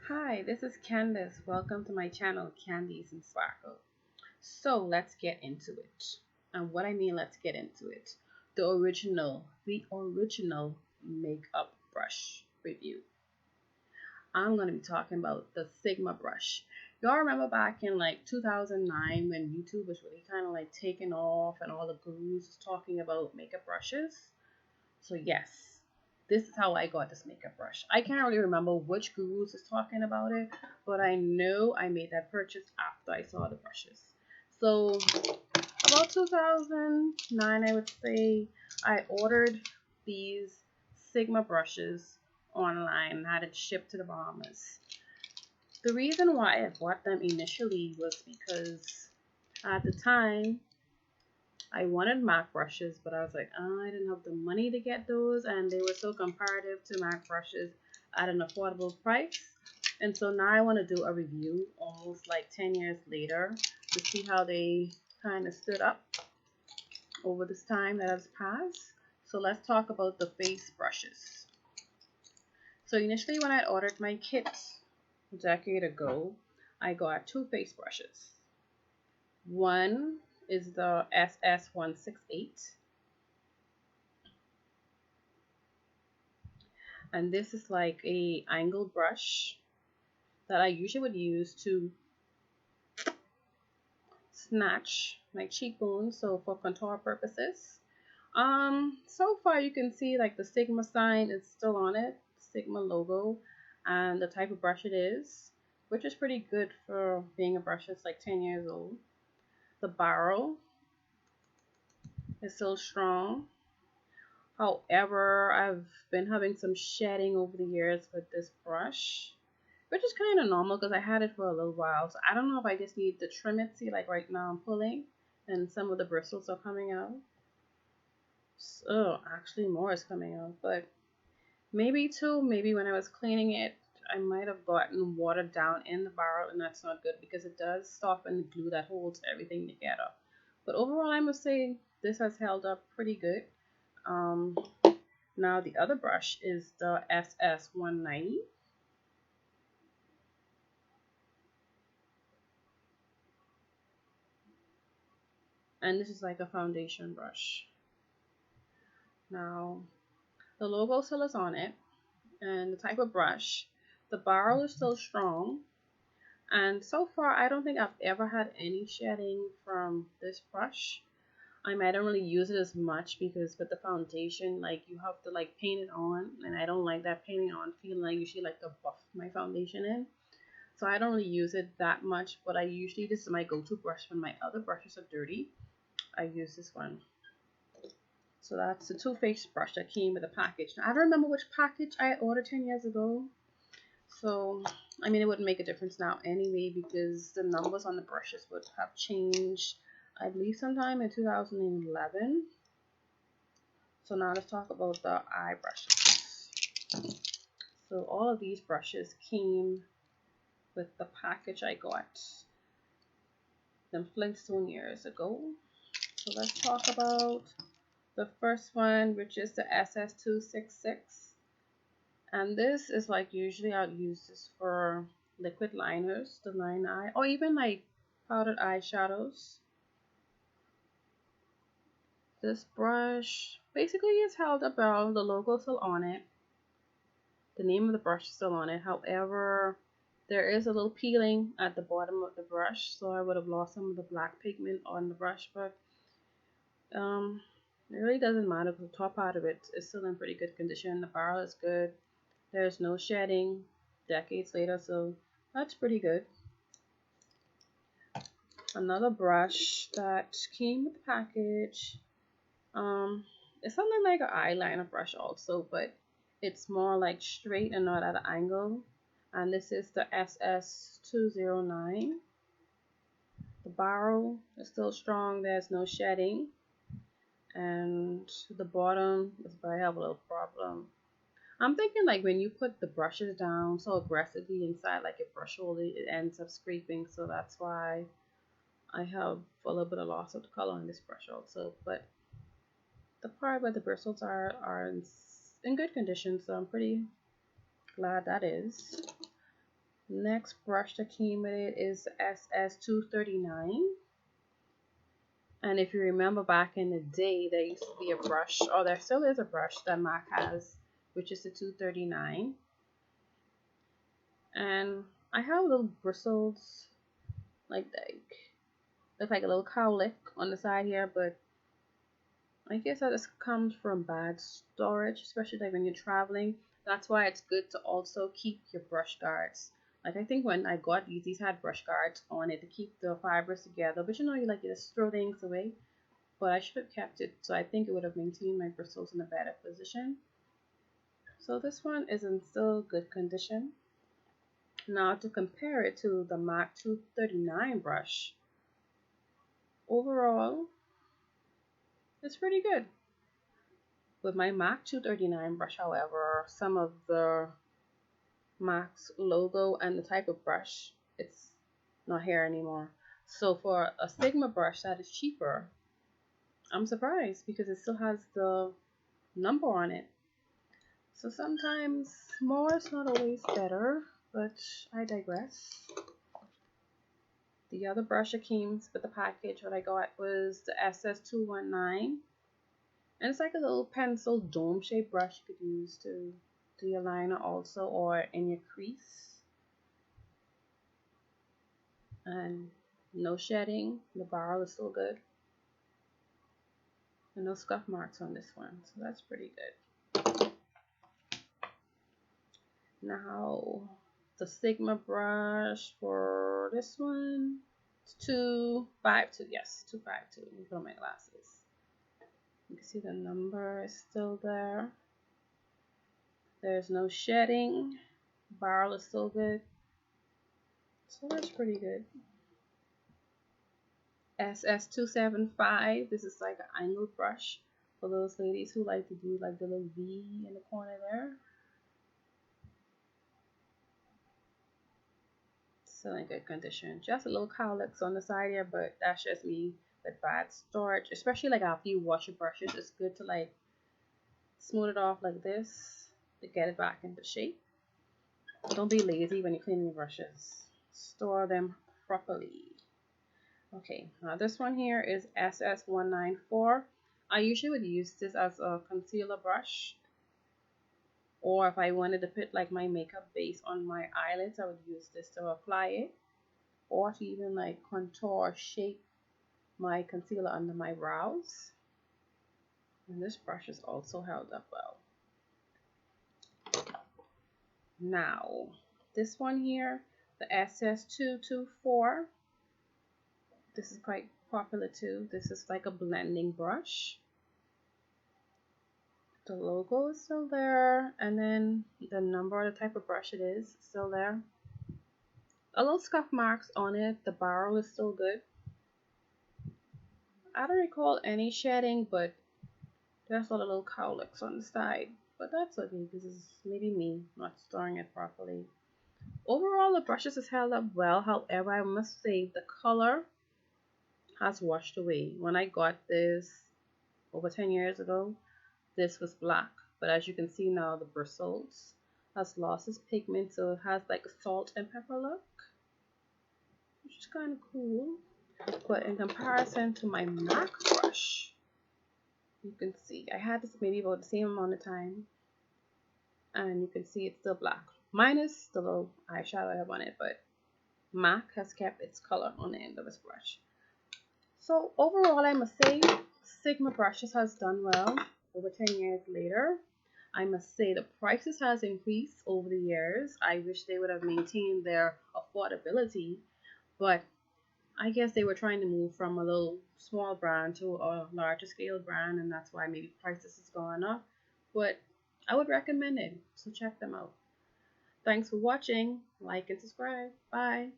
Hi, this is Candace. Welcome to my channel, Candies and Sparkle. So let's get into it. And what I mean, let's get into it. The original makeup brush review. I'm going to be talking about the Sigma brush. Y'all remember back in like 2009 when YouTube was really kind of like taking off and all the gurus was talking about makeup brushes? So yes, this is how I got this makeup brush. I can't really remember which gurus is talking about it, but I know I made that purchase after I saw the brushes. So about 2009, I would say, I ordered these Sigma brushes online and had it shipped to the Bahamas. The reason why I bought them initially was because at the time I wanted MAC brushes, but I was like, oh, I didn't have the money to get those, and they were so comparative to MAC brushes at an affordable price. And so now I want to do a review almost like 10 years later to see how they kind of stood up over this time that has passed. So let's talk about the face brushes. So initially when I ordered my kit a decade ago, I got two face brushes. One is the SS168, and this is like a angled brush that I usually would use to snatch my cheekbones, so for contour purposes. So far you can see like the Sigma sign is still on it, Sigma logo, and the type of brush it is, which is pretty good for being a brush that's like 10 years old. The barrel is still strong. However, I've been having some shedding over the years with this brush, which is kind of normal because I had it for a little while. So I don't know if I just need to trim it. See, like right now I'm pulling and some of the bristles are coming out. So actually more is coming out, but maybe when I was cleaning it, I might have gotten water down in the barrel, and that's not good because it does soften the glue that holds everything together. But overall, I must say this has held up pretty good. Um, Now the other brush is the SS190. And this is like a foundation brush. Now the logo still is on it, and the type of brush. The barrel is still strong, and so far I don't think I've ever had any shedding from this brush. I don't really use it as much because with the foundation, like you have to like paint it on, and I don't like that painting on feeling. I usually like to buff my foundation in. So I don't really use it that much, but I usually, this is my go-to brush when my other brushes are dirty. I use this one. So that's the Too Faced brush that came with the package. Now, I don't remember which package I ordered 10 years ago. So, I mean, it wouldn't make a difference now anyway because the numbers on the brushes would have changed, I believe, sometime in 2011. So now let's talk about the eye brushes. So all of these brushes came with the package I got them Flintstone years ago. So let's talk about the first one, which is the SS266. And this is like usually I'll use this for liquid liners to line eye or even like powdered eyeshadows. This brush basically is held up well. The logo is still on it. The name of the brush is still on it. However, there is a little peeling at the bottom of the brush, so I would have lost some of the black pigment on the brush, but it really doesn't matter because the top part of it is still in pretty good condition. The barrel is good. There's no shedding decades later, so that's pretty good. Another brush that came with the package. It's something like an eyeliner brush also, but it's more like straight and not at an angle. And this is the SS209. The barrel is still strong. There's no shedding. And the bottom is where I have a little problem. I'm thinking like when you put the brushes down so aggressively inside like a brush holder, it ends up scraping. So that's why I have a little bit of loss of the color on this brush also. But the part where the bristles are in good condition, so I'm pretty glad that is. Next brush that came with it is SS239. And if you remember back in the day, there used to be a brush, or there still is a brush that MAC has, which is the 239. And I have little bristles, like that, look like a little cowlick on the side here, but I guess that just comes from bad storage, especially like when you're traveling. That's why it's good to also keep your brush guards. Like I think when I got these had brush guards on it to keep the fibers together. But you just throw things away. But I should have kept it, so I think it would have maintained my bristles in a better position. So this one is in still good condition. Now to compare it to the MAC 239 brush, overall, it's pretty good. With my MAC 239 brush, however, some of the MAC's logo and the type of brush, it's not here anymore. So for a Sigma brush that is cheaper, I'm surprised because it still has the number on it. So sometimes more is not always better, but I digress. The other brush that came with the package, what I got was the SS219. And it's like a little pencil dome shaped brush you could use to do your liner also, or in your crease. And no shedding, the barrel is still good. And no scuff marks on this one, so that's pretty good. Now, the Sigma brush for this one, it's 252, yes, 252. Let me put on my glasses. You can see the number is still there. There's no shedding. Barrel is still good. So that's pretty good. SS275. This is like an angled brush for those ladies who like to do like the little V in the corner there. Still in good condition. Just a little cowlicks on the side here, but that's just me with bad storage. Especially like after you wash your brushes, it's good to like smooth it off like this to get it back into shape. Don't be lazy when you clean your brushes. Store them properly. Okay, now this one here is SS194. I usually would use this as a concealer brush, or if I wanted to put like my makeup base on my eyelids, I would use this to apply it, or to even like contour shape my concealer under my brows. And this brush is also held up well. Now, this one here, the SS224. This is quite popular too. This is like a blending brush. The logo is still there, and then the number, the type of brush it is still there. A little scuff marks on it. The barrel is still good. I don't recall any shedding, but there's a lot of little cowlicks on the side. But that's okay because it's maybe me not storing it properly. Overall, the brushes is held up well. However, I must say the color has washed away. When I got this over 10 years ago, this was black. But as you can see now, the bristles has lost its pigment, so it has like a salt and pepper look, which is kind of cool. But in comparison to my MAC brush, you can see I had this maybe about the same amount of time, and you can see it's still black, minus the little eyeshadow I have on it, but MAC has kept its color on the end of this brush. So overall, I must say Sigma brushes has done well over 10 years later. I must say the prices has increased over the years. I wish they would have maintained their affordability, but I guess they were trying to move from a little small brand to a larger scale brand, and that's why maybe prices has gone up. But I would recommend it, so check them out. Thanks for watching. Like and subscribe. Bye.